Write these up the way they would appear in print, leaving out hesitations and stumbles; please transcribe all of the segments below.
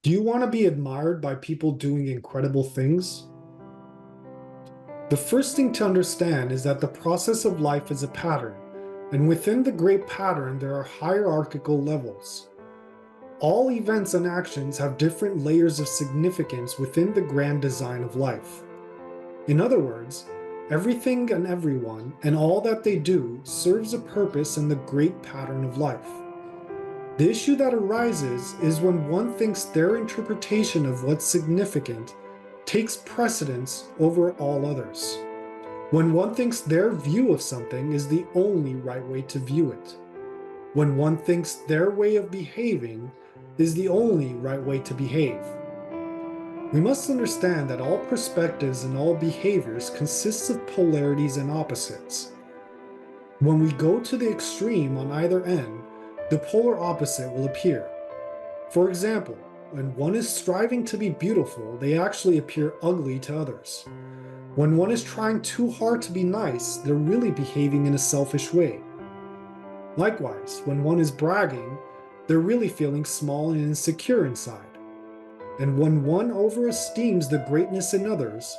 Do you want to be admired by people doing incredible things? The first thing to understand is that the process of life is a pattern, and within the great pattern, there are hierarchical levels. All events and actions have different layers of significance within the grand design of life. In other words, everything and everyone and all that they do serves a purpose in the great pattern of life. The issue that arises is when one thinks their interpretation of what's significant takes precedence over all others. When one thinks their view of something is the only right way to view it. When one thinks their way of behaving is the only right way to behave. We must understand that all perspectives and all behaviors consists of polarities and opposites. When we go to the extreme on either end, the polar opposite will appear. For example, when one is striving to be beautiful, they actually appear ugly to others. When one is trying too hard to be nice, they're really behaving in a selfish way. Likewise, when one is bragging, they're really feeling small and insecure inside. And when one overesteems the greatness in others,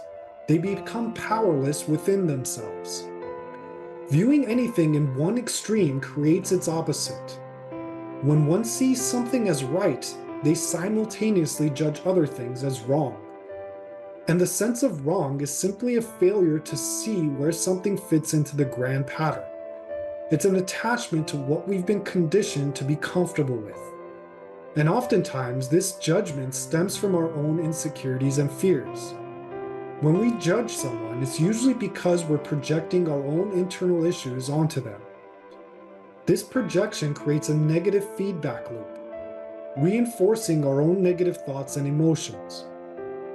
they become powerless within themselves. Viewing anything in one extreme creates its opposite. When one sees something as right, they simultaneously judge other things as wrong. And the sense of wrong is simply a failure to see where something fits into the grand pattern. It's an attachment to what we've been conditioned to be comfortable with. And oftentimes, this judgment stems from our own insecurities and fears. When we judge someone, it's usually because we're projecting our own internal issues onto them. This projection creates a negative feedback loop, reinforcing our own negative thoughts and emotions.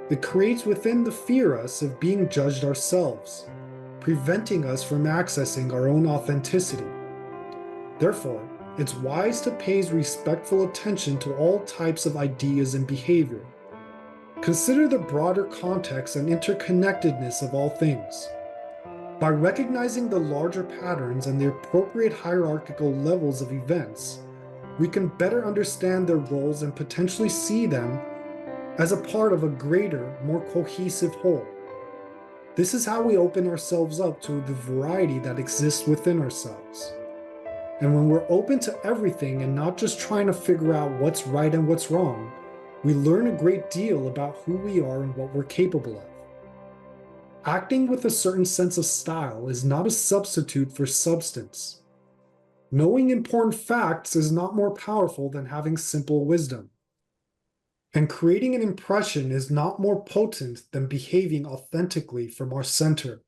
It creates within the fear us of being judged ourselves, preventing us from accessing our own authenticity. Therefore, it's wise to pay respectful attention to all types of ideas and behavior. Consider the broader context and interconnectedness of all things. By recognizing the larger patterns and the appropriate hierarchical levels of events, we can better understand their roles and potentially see them as a part of a greater, more cohesive whole. This is how we open ourselves up to the variety that exists within ourselves. And when we're open to everything and not just trying to figure out what's right and what's wrong, we learn a great deal about who we are and what we're capable of. Acting with a certain sense of style is not a substitute for substance. Knowing important facts is not more powerful than having simple wisdom. And creating an impression is not more potent than behaving authentically from our center.